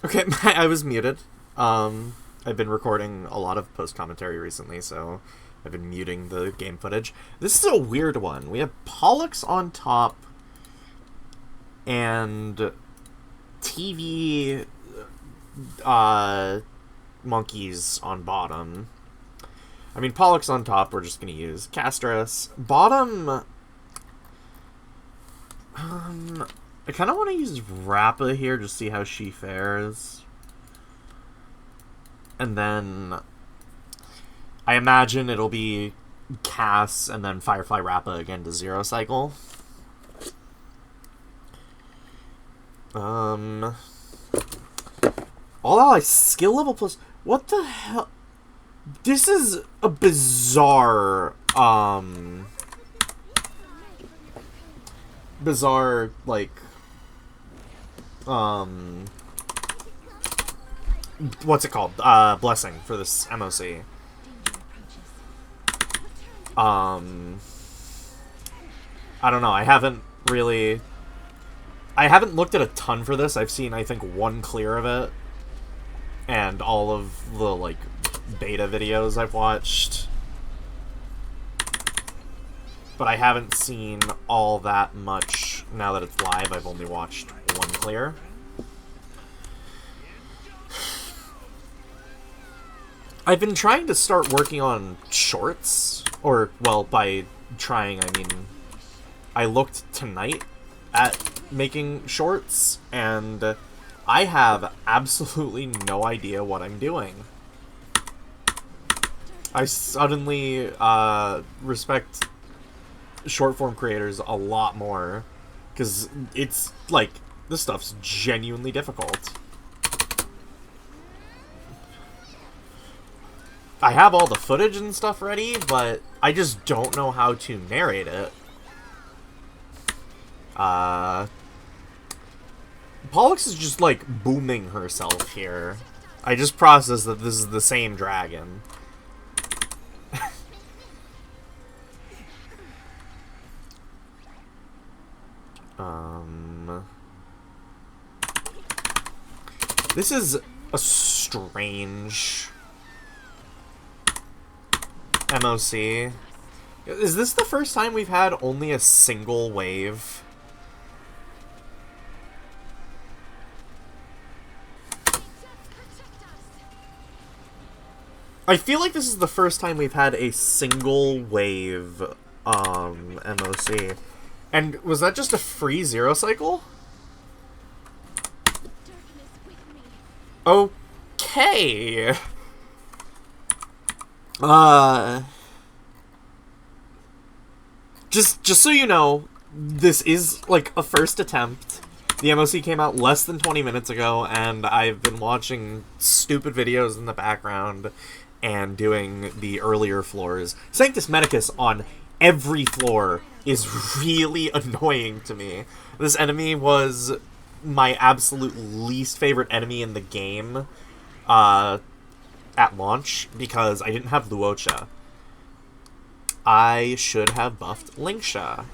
Okay, I was muted. I've been recording a lot of post-commentary recently, so I've been muting the game footage. This is a weird one. We have Pollux on top and TV monkeys on bottom. I mean, Pollux on top, we're just going to use Castorice. Bottom, I kind of want to use Rappa here, just see how she fares. And then I imagine it'll be Cass and then Firefly Rappa again to zero cycle. All allies skill level plus... What the hell? This is a bizarre, like, what's it called? Blessing for this MOC. I don't know, I haven't looked at a ton for this. I've seen, I think, one clear of it. And all of the, like, beta videos I've watched. But I haven't seen all that much now that it's live. I've only watched one clear. I've been trying to start working on shorts. Or, well, by trying, I mean, I looked tonight at making shorts, and I have absolutely no idea what I'm doing. I suddenly respect short-form creators a lot more, because it's, like, this stuff's genuinely difficult. I have all the footage and stuff ready, but I just don't know how to narrate it. Pollux is just, like, booming herself here. I just processed that this is the same dragon. This is a strange MOC. Is this the first time we've had only a single wave? I feel like this is the first time we've had a single wave MOC. And was that just a free zero cycle? Okay. Just so you know, this is like a first attempt. The MOC came out less than 20 minutes ago, and I've been watching stupid videos in the background and doing the earlier floors. Sanctus Medicus on every floor is really annoying to me. This enemy was my absolute least favorite enemy in the game at launch because I didn't have Luocha. I should have buffed Lingsha.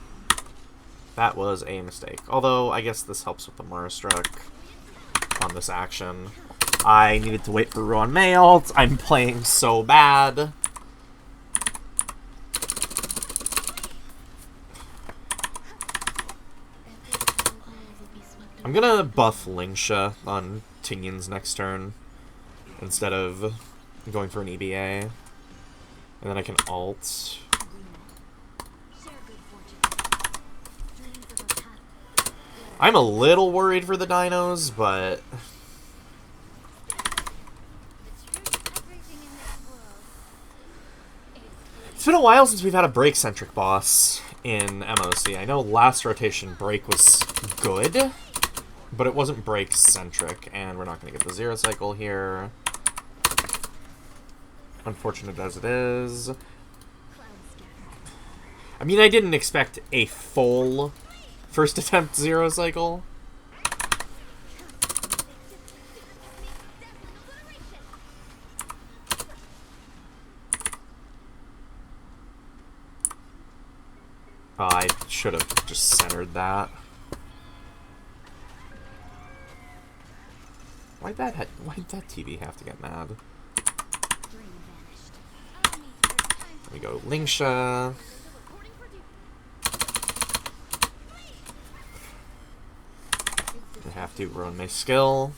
That was a mistake. Although, I guess this helps with the Mara Struck on this action. I needed to wait for Ruan Mayalt. I'm playing so bad. I'm gonna buff Lingsha on Tingyun's next turn instead of going for an EBA. And then I can ult. I'm a little worried for the dinos, but it's been a while since we've had a break-centric boss in MOC. I know last rotation break was good, but it wasn't break-centric, and we're not going to get the zero cycle here. Unfortunate as it is. I mean, I didn't expect a full first attempt zero cycle. Oh, I should have just centered that. Why'd that TV have to get mad? There we go, Lingsha. I have to ruin my skill.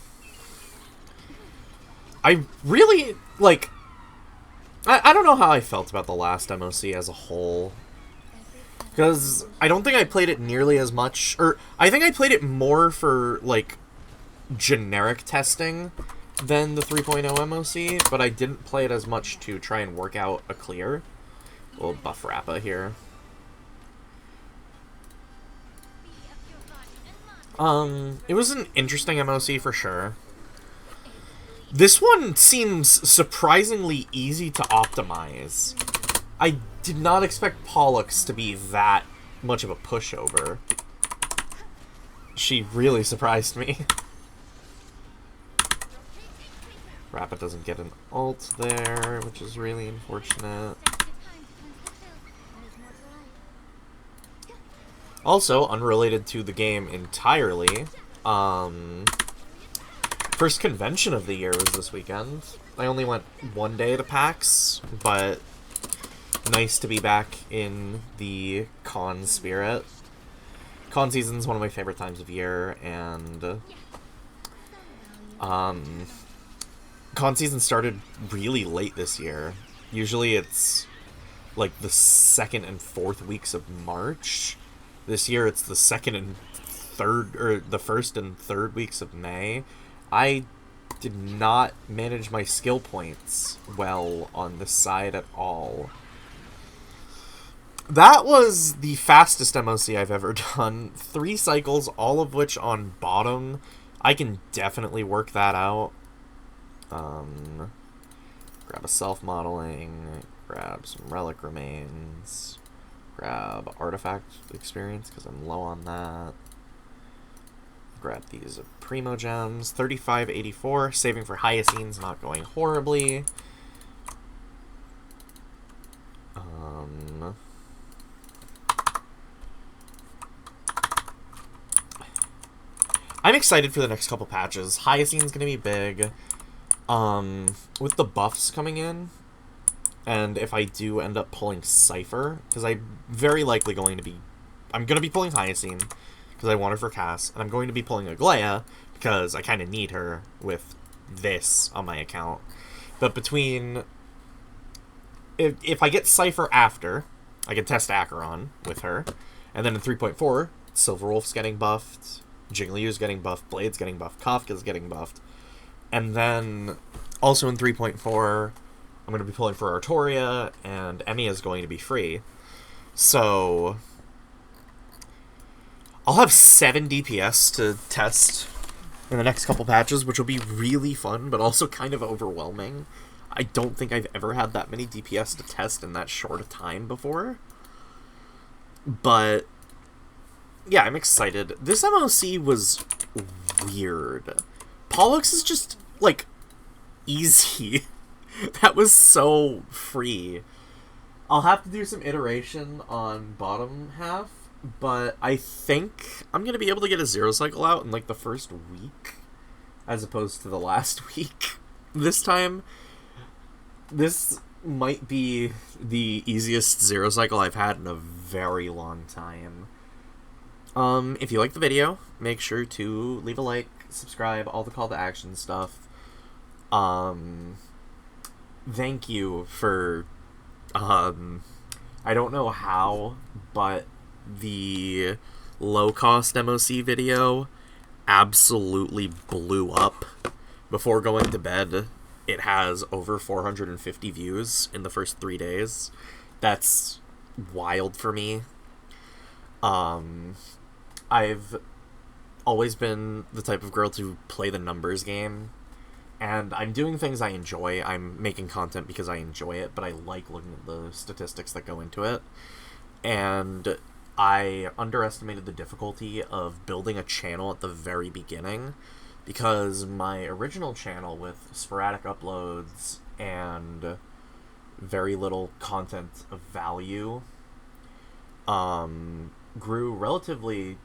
I really, like... I don't know how I felt about the last MOC as a whole. Because I don't think I played it nearly as much. Or, I think I played it more for, like, generic testing than the 3.0 MOC. But I didn't play it as much to try and work out a clear. We'll buff Rappa here. It was an interesting MOC for sure. This one seems surprisingly easy to optimize. I did not expect Pollux to be that much of a pushover. She really surprised me. Rappa doesn't get an ult there, which is really unfortunate. Also, unrelated to the game entirely, first convention of the year was this weekend. I only went one day to PAX, but nice to be back in the con spirit. Con season's one of my favorite times of year, and con season started really late this year. Usually it's like the second and fourth weeks of March. This year it's the second and third, or the first and third weeks of May. I did not manage my skill points well on this side at all. That was the fastest MOC I've ever done. 3 cycles, all of which on bottom. I can definitely work that out. Grab a self-modeling, grab some relic remains, grab artifact experience because I'm low on that. Grab these primo gems, 3584, saving for Hyacines, not going horribly. I'm excited for the next couple patches. Hyacine's gonna be big. With the buffs coming in, and if I do end up pulling Cypher, because I'm very likely going to be... I'm going to be pulling Hyacine, because I want her for Cass, and I'm going to be pulling Aglaia, because I kind of need her with this on my account. But between... If I get Cypher after, I can test Acheron with her, and then in 3.4, Silverwolf's getting buffed, Jigglyu's getting buffed, Blade's getting buffed, Kafka's getting buffed, and then also in 3.4, I'm going to be pulling for Artoria, and Emi is going to be free. So I'll have 7 DPS to test in the next couple patches, which will be really fun, but also kind of overwhelming. I don't think I've ever had that many DPS to test in that short a time before. But yeah, I'm excited. This MOC was weird. Pollux is just, like, easy. That was so free. I'll have to do some iteration on bottom half, but I think I'm going to be able to get a 0 cycle out in, like, the first week, as opposed to the last week. This time, this might be the easiest 0 cycle I've had in a very long time. If you like the video, make sure to leave a like, subscribe, all the call to action stuff. Thank you for, I don't know how, but the low-cost MOC video absolutely blew up. Before going to bed, it has over 450 views in the first 3 days. That's wild for me. I've always been the type of girl to play the numbers game, and I'm doing things I enjoy. I'm making content because I enjoy it, but I like looking at the statistics that go into it. And I underestimated the difficulty of building a channel at the very beginning, because my original channel with sporadic uploads and very little content of value grew relatively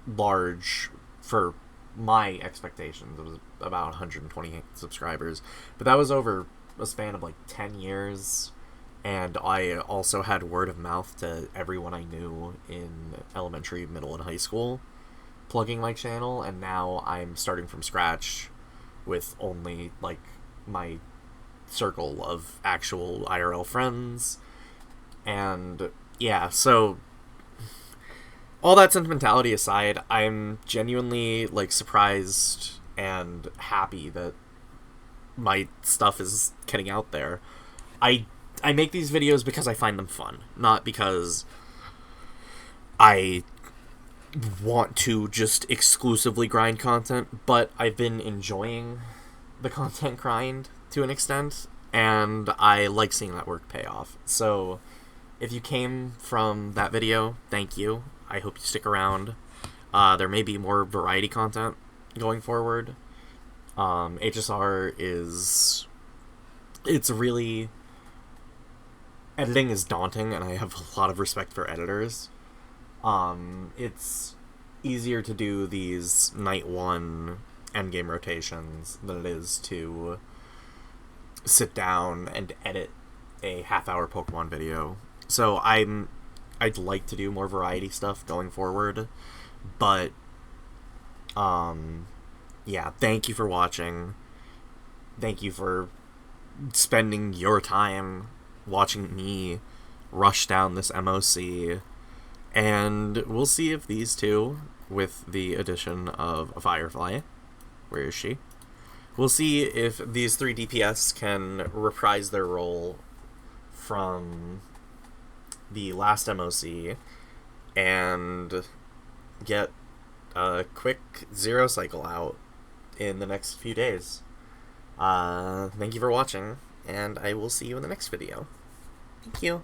large for my expectations. It was about 120 subscribers. But that was over a span of like 10 years. And I also had word of mouth to everyone I knew in elementary, middle, and high school plugging my channel. And now I'm starting from scratch with only, like, my circle of actual IRL friends. And, yeah, so all that sentimentality aside, I'm genuinely, like, surprised and happy that my stuff is getting out there. I make these videos because I find them fun, not because I want to just exclusively grind content, but I've been enjoying the content grind to an extent, and I like seeing that work pay off. So if you came from that video, thank you. I hope you stick around. There may be more variety content going forward. HSR is... it's really... editing is daunting, and I have a lot of respect for editors. It's easier to do these night one endgame rotations than it is to sit down and edit a half-hour Pokemon video. So I'd like to do more variety stuff going forward, but yeah, thank you for watching. Thank you for spending your time watching me rush down this MOC, and we'll see if these two, with the addition of a Firefly, where is she? We'll see if these 3 DPS can reprise their role from the last MOC and get a quick 0 cycle out in the next few days. Thank you for watching, and I will see you in the next video. Thank you.